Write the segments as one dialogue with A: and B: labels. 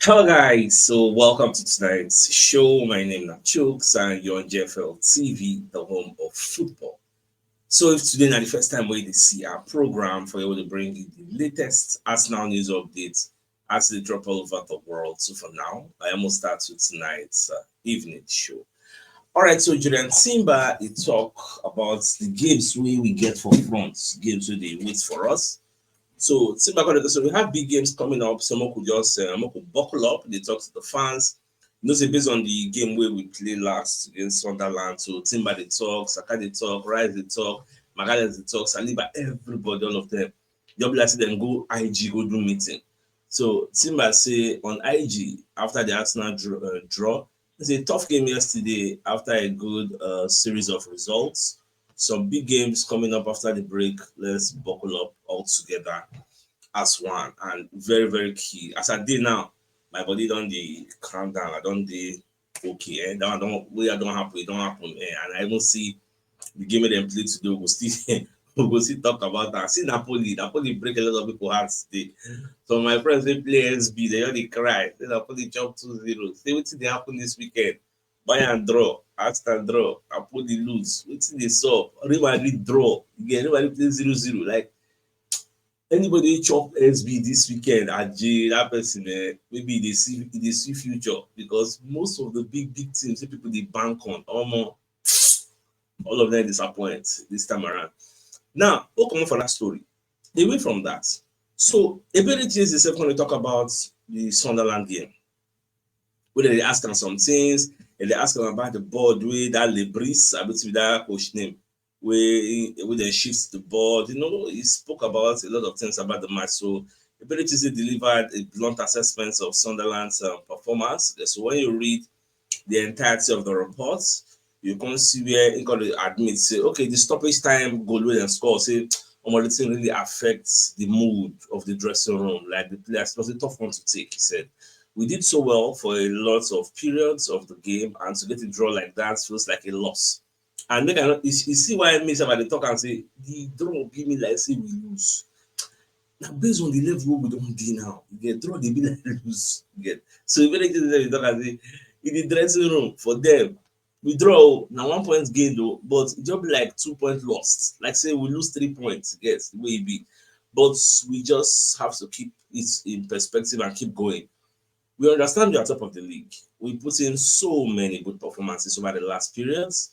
A: Hello guys, so welcome to tonight's show. My name is CHUKS and you're on JFL TV, the home of football. So if today is the first time we see our program for you to bring you the latest Arsenal news updates as they drop all over the world. So for now, I almost start with tonight's evening show. All right, so Julian Timber, he talk about the games we get for front, games where they wait for us. So sit back on it. So we have big games coming up. Someone could just someone could buckle up. They talk to the fans. You know, say based on the game where we played last against Sunderland. So Timber they talk, Saka they talk, Rice they talk, Magalhaes they talk, Saliba, everybody, all of them. They'll be like them go IG go do meeting. So Timber say on IG after the Arsenal draw, it's a tough game yesterday after a good series of results. Some big games coming up after the break. Let's buckle up all together as one. And very, very key. As I did now, my body don't the calm down. I don't the okay. And that don't we don't happen, it don't happen. And I even see the game of them play today. We'll still we'll still talk about that. See Napoli break a lot of people's hearts today. So my friends they play SB, they only cry. They Napoli jump 2-0. See what they happen this weekend. Bayern draw, Aston draw, Napoli lose. Wetin dey sup? Real Madrid draw. Again, Real Madrid play 0-0. Like anybody chop SB this weekend, Ajay, that person, maybe they see future because most of the big teams, the people they bank on, all of them disappoint this time around. Now, we'll come on for that story. Away from that, so Ebere change the second we talk about the Sunderland game. Where they ask them some things, and they ask them about the board with that Lebris, I believe that coach name, where they shift the board. You know, he spoke about a lot of things about the match. So Ebere delivered a blunt assessment of Sunderland's performance. So when you read the entirety of the reports, you can see where he got to admit, say, okay, the stoppage time goal wey dem score, say, the thing really affects the mood of the dressing room. Like the players, it was a tough one to take, he said. We did so well for a lot of periods of the game, and to get a draw like that feels like a loss. And then you see why I miss about the talk and say, the draw give me like say we lose. Now, based on the level we don't be now, you get draw, they be like lose. You get so if anything talk and say in the dressing room for them, we draw now 1 point gain though, but it just be like 2 points lost. Like say we lose 3 points, yes, the way it be. But we just have to keep it in perspective and keep going. We understand we are top of the league. We put in so many good performances over the last periods.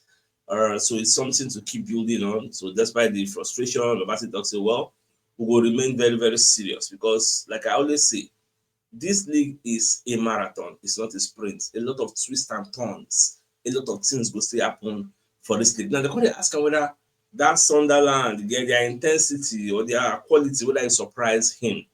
A: So it's something to keep building on. So despite the frustration, Babasi talks say, well, we will remain very, very serious because, like I always say, this league is a marathon. It's not a sprint. A lot of twists and turns, a lot of things will still happen for this league. Now, they're going to ask whether that Sunderland, their intensity or their quality, whether it surprised him.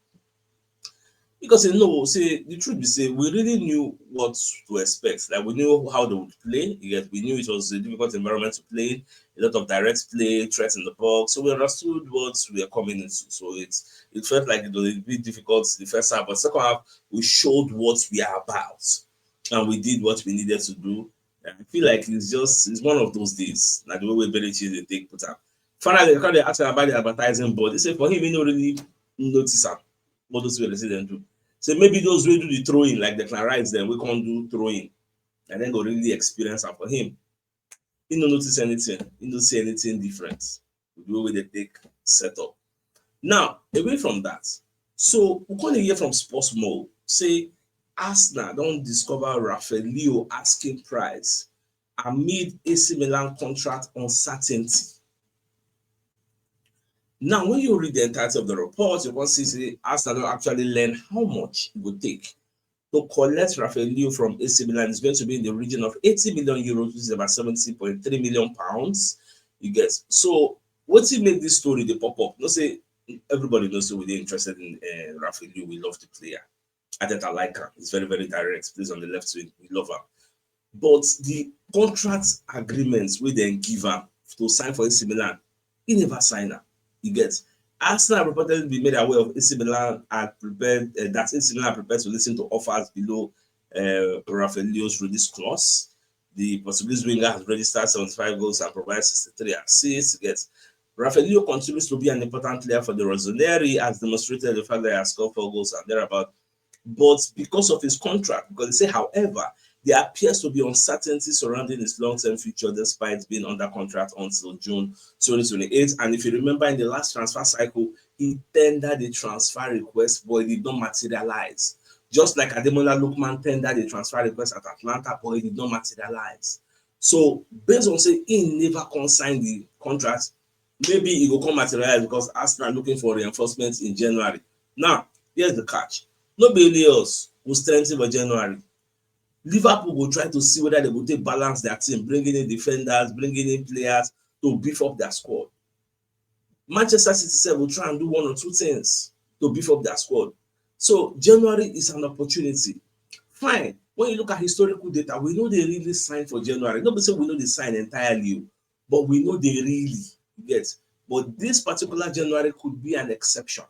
A: Because you know, say the truth be say, we really knew what to expect. Like we knew how they would play. Yet we knew it was a difficult environment to play in, a lot of direct play, threats in the box. So we understood what we were coming into. So it felt like it was a bit difficult the first half, but second half we showed what we are about, and we did what we needed to do. And I feel like it's one of those days, like the way we barely they take put up. Finally, they asked about the advertising board. They say for him, he don't really notice what those way they say them do. So maybe those will do the throwing, like the Clarides, then we can't do throwing. And then go really experience that for him. He don't notice anything. He don't see anything different with the way they take setup. Now, away from that, so we're going to hear from Sports Mo say Arsenal don't discover Rafael Leao asking price amid AC Milan contract uncertainty. Now, when you read the entirety of the report, you can see Arsenal actually learn how much it would take to collect Rafael Leao from AC Milan. It's going to be in the region of 80 million euros, which is about 70.3 million pounds. You guess. So, what's it make this story they pop up? No, say everybody knows we're interested in Rafael Leao. We love the player. I like him. He's very, very direct. Plays on the left wing. We love him. But the contract agreements we then give him to sign for AC Milan, he never signed him. You get Arsenal reportedly be made aware of AC Milan had prepared that AC Milan prepared to listen to offers below Rafael Leao's release clause. The Portuguese winger has registered 75 goals and provided 63 assists. You get Rafael Leao continues to be an important player for the Rossoneri, as demonstrated the fact that he has scored 4 goals and thereabout. but because of his contract, because they say, however, there appears to be uncertainty surrounding his long-term future despite being under contract until June 2028. And if you remember, in the last transfer cycle, he tendered a transfer request, but it did not materialize. Just like Ademola Lookman tendered a transfer request at Atlanta, but it did not materialize. So, based on say he never consigned the contract, maybe it will come materialize because Arsenal are looking for reinforcements in January. Now, here's the catch. Nobody else will strengthen for January. Liverpool will try to see whether they will take balance their team, bringing in defenders, bringing in players to beef up their squad. Manchester City will try and do one or two things to beef up their squad. So January is an opportunity. Fine. When you look at historical data, we know they really signed for January. Nobody say we know they signed entirely, but we know they really get. But this particular January could be an exception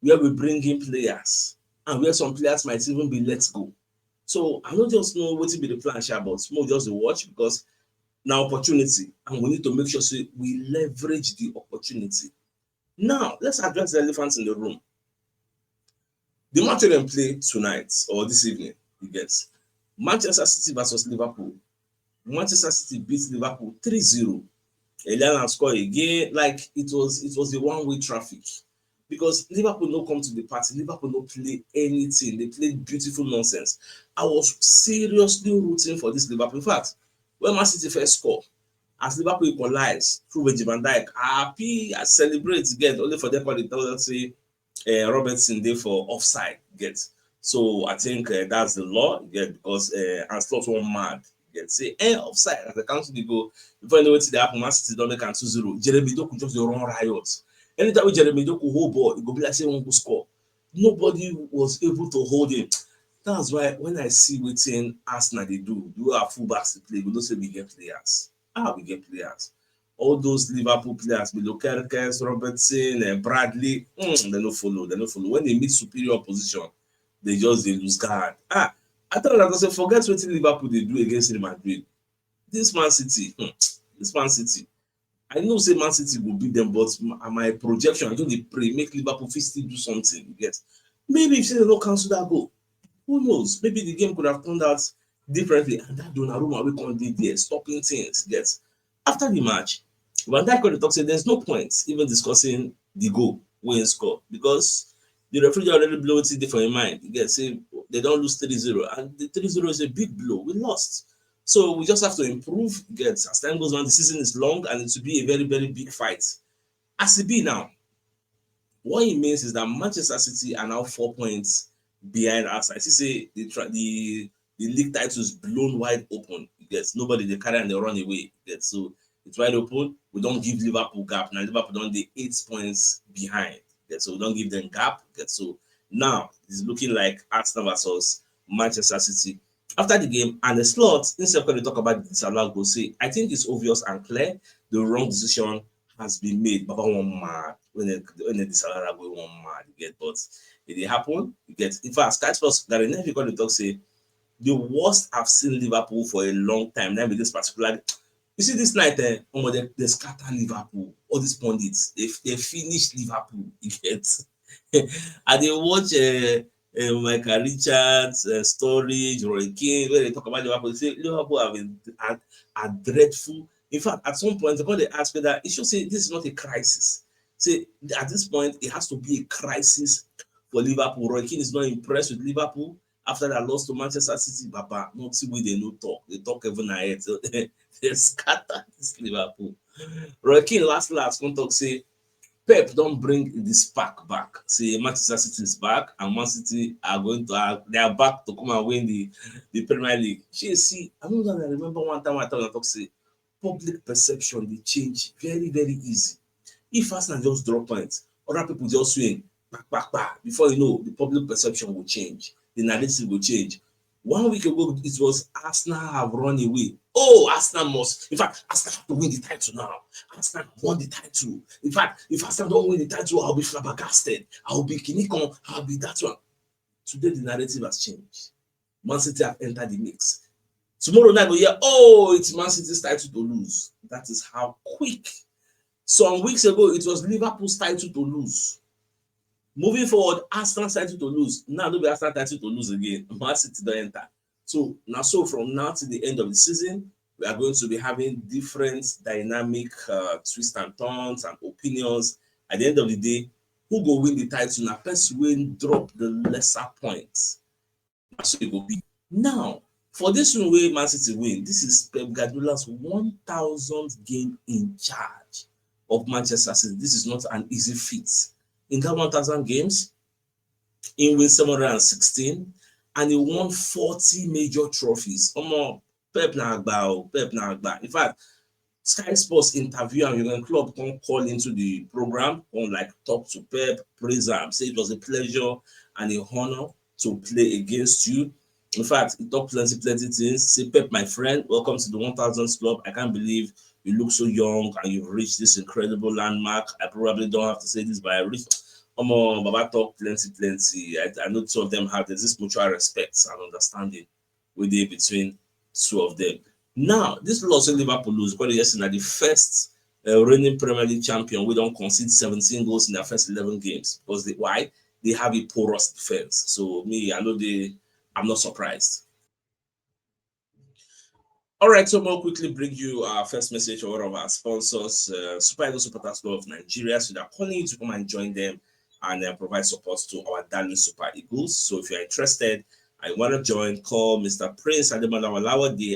A: where we bring in players and where some players might even be let go. So I don't just know what will be the plan, but more just to watch because now opportunity, and we need to make sure so we leverage the opportunity. Now let's address the elephants in the room. The match will play tonight or this evening. You get Manchester City versus Liverpool. Manchester City beats Liverpool 3-0. Eliana scored again. Like it was a one-way traffic. Because Liverpool no come to the party, Liverpool no play anything. They played beautiful nonsense. I was seriously rooting for this Liverpool. In fact, when Man City first score, as Liverpool equalize through Virgil van Dijk, happy, I celebrate again, only for them to tell us say Robertson there for offside. Get so I think that's the law. Get because and slot one mad. Get say offside as the council they go before you know what they happen. Man City don't make 2-0. Jeremy Doku just run riot. Anytime Jeremy Doku hold ball, it go be like say one go score. Nobody was able to hold him. That's why when I see wetin Arsenal they do our fullbacks to play, we don't say we get players. We get players. All those Liverpool players, below Kerkes, Robertson, Bradley, they no follow. When they meet superior opposition, they lose guard. I thought that I say forget what Liverpool they do against Real Madrid. This Man City, I know say Man City will beat them, but my projection, I don't dey pray make Liverpool still do something. You get maybe if they don't cancel that goal, who knows? Maybe the game could have turned out differently, and that Donnarumma will come there stopping things. Get after the match, Van Dijk talk say there's no point even discussing the goal when score because the referee already blow it there for your mind. You get say they don't lose 3-0, and the 3-0 is a big blow. We lost. So we just have to improve. Get as time goes on, the season is long and it will be a very, very big fight. As it be now, what it means is that Manchester City are now 4 points behind us. I see say the league title is blown wide open. Yes, nobody they carry and they run away. Yes, so it's wide open. We don't give Liverpool gap. Now Liverpool don't they 8 points behind. Yes, so we don't give them gap. Yes, so now it's looking like Arsenal versus Manchester City. After the game and the slot, instead of when they talk about the disallowed goal, say I think it's obvious and clear the wrong decision has been made. Baba one mad when they disallowed goal one mad. You get, but it did happen. You get. In fact, Sky Sports Gary Neville got to talk say the worst I've seen Liverpool for a long time. Now with this particular, you see this night, they scatter Liverpool. All these pundits, they finish Liverpool. You get. And they watch. Michael Richards, Storage, Roy Keane, where they talk about Liverpool, they say Liverpool have been are dreadful. In fact, at some point, they ask whether it should say this is not a crisis. Say at this point, it has to be a crisis for Liverpool. Roy Keane is not impressed with Liverpool after that loss to Manchester City. Baba, not see where they no talk. They talk even ahead. So they scatter this Liverpool. Roy Keane last come talk say Pep don't bring the spark back. See, Manchester City is back, and Man City are they are back to come and win the Premier League. I remember one time I talk say public perception they change very, very easy. If Arsenal just drop points, other people just swing, back. Before you know, the public perception will change, the narrative will change. 1 week ago, it was Arsenal have run away. Oh, Arsenal must. In fact, Arsenal have to win the title now. Arsenal won the title. In fact, if Arsenal don't win the title, I'll be flabbergasted. I'll be Kinikon. I'll be that one. Today, the narrative has changed. Man City have entered the mix. Tomorrow night, we'll hear, oh, it's Man City's title to lose. That is how quick. Some weeks ago, it was Liverpool's title to lose. Moving forward, Arsenal started to lose. Now, no be Arsenal started to lose again. Man City don't enter. So now, so from now to the end of the season, we are going to be having different dynamic twists and turns and opinions. At the end of the day, who go win the title? Now, person will drop the lesser points. That's so it will be. Now, for this one way Man City win, this is Pep Guardiola's 1,000th game in charge of Manchester City. This is not an easy feat. In that 1,000 games, he won 716 and he won 40 major trophies. Pep na agba, Pep na agba. In fact, Sky Sports interview and Jurgen Klopp come call into the program, come like talk to Pep, praise him, say it was a pleasure and a honor to play against you. In fact, he talked plenty things. Say, Pep, my friend, welcome to the 1,000th club. I can't believe you look so young and you've reached this incredible landmark. I probably don't have to say this, but I reached. Baba talk plenty. I know two of them have this mutual respect and understanding within between two of them. Now, this loss in Liverpool lose because yesterday the first reigning Premier League champion. We don't concede 17 goals in their first 11 games because why? They have a porous defense. So I'm not surprised. All right, so we'll quickly bring you our first message to one of our sponsors, Super Eagles Supporters Club of Nigeria. So they're calling you to come and join them and provide support to our darling Super Eagles. So if you're interested, I want to join, call Mr. Prince Ademola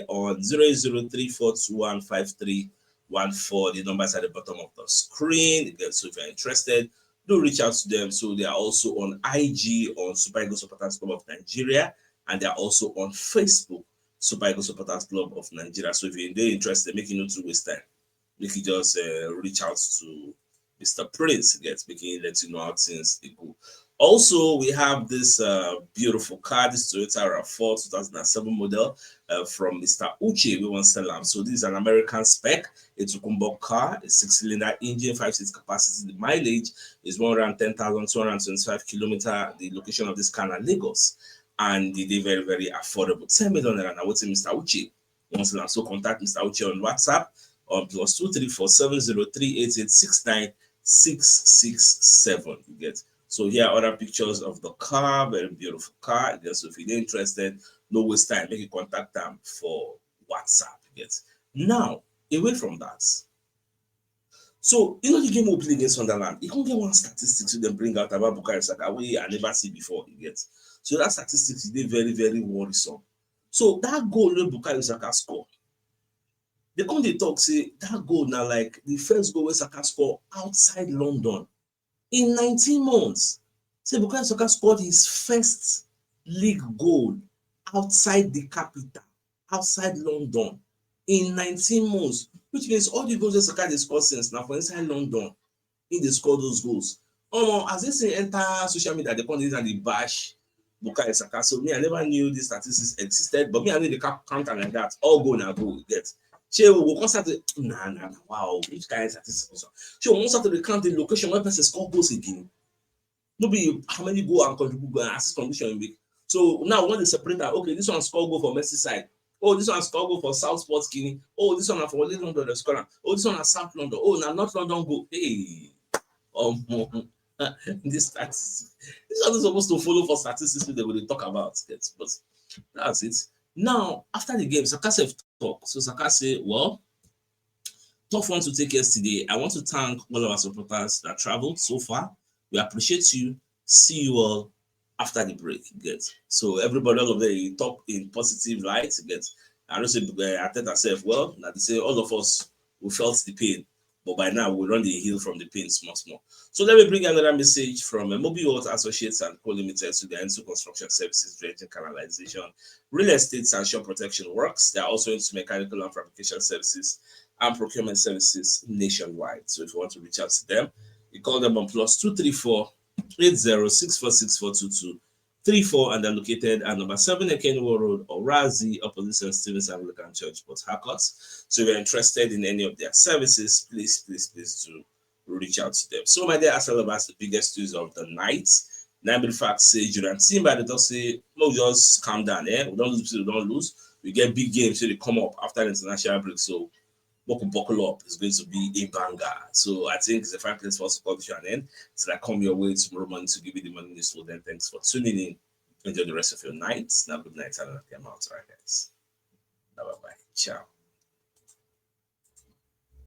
A: on 00342153114. The numbers at the bottom of the screen. Again, so if you're interested, do reach out to them. So they are also on IG on Super Eagles Supporters Club of Nigeria, and they're also on Facebook, Super Eagles Supporters Club of Nigeria. So if you're interested, make it no too waste time. Make it just reach out to Mr. Prince, making let you know how things go. Also, we have this beautiful car, this Toyota RAV4 2007 model from Mr. Uche. We want to sell them. So this is an American spec. It's a combo car, a 6-cylinder engine, 5-seat capacity. The mileage is 110,225 kilometers. The location of this car is Lagos, and they're very, very affordable. 10 million naira. Now, what's Mr. Uche? So contact Mr. Uche on WhatsApp on +2347038869667. You get. So here are other pictures of the car, very beautiful car. So if you're interested, no waste time, make you contact them for WhatsApp. Yes. Now, away from that. So, the game we play against Sunderland, you can get one statistics you then bring out about Bukayo Saka, we I never see before. You get. So that statistics is very, very worrisome. So that goal that Bukayo Saka scored, they come they talk, say that goal now like the first goal where Saka scored outside London. In 19 months, say Bukayo Saka scored his first league goal outside the capital, outside London, in 19 months, which means all the goals that Saka has scored since now for inside London, he they score those goals. As they say, enter social media, they call it and they bash Bukayo Saka. So me, I never knew these statistics existed, but me, I know the counter like that. All go now go get. She will constantly wow, which kind of statistics? She will constantly count the location where person score goals again. No be how many goal and contribute goal and assist condition in week. So now when they separate that, okay, this one score goal for Merseyside. Oh, this one score goal for South Sports Guinea. Oh, this one for London the scorer. Oh, this one is South London. Oh, now North London go. Hey, this statistics. This one is supposed to follow for statistics they will talk about. But that's it. Now, after the game, Saka talk. So Saka say, well, tough one to take yesterday. I want to thank all of our supporters that traveled so far. We appreciate you. See you all after the break. Get. So everybody, all of them, talk in positive light. Get. I don't say I tell myself, well, that they say all of us we felt the pain, but by now we run the hill from the pain small. So let me bring another message from Mobile Water Associates and Co Limited to the Enso Construction Services, dredging, canalization, real estate and shore protection works. They are also into mechanical and fabrication services and procurement services nationwide. So if you want to reach out to them, you call them on +234 8064642234, and they're located at number 7 Ekenwo Road, Orazi, opposite St. Stephen's Anglican Church, Port Harcourt. So if you're interested in any of their services, please do reach out to them. So my dear Arsenal lovers, the biggest news of the night. Now, the fact say Julian Timber, they don't say, no, just calm down, we don't lose, we get big games, so they come up after the international break. So buckle up. It's going to be a banger. So I think it's a fine place for us to call to an end. So I come your way tomorrow morning to give you the morning news. So then thanks for tuning in. Enjoy the rest of your night. Now good night and I'm out. All right, guys. Bye bye. Ciao.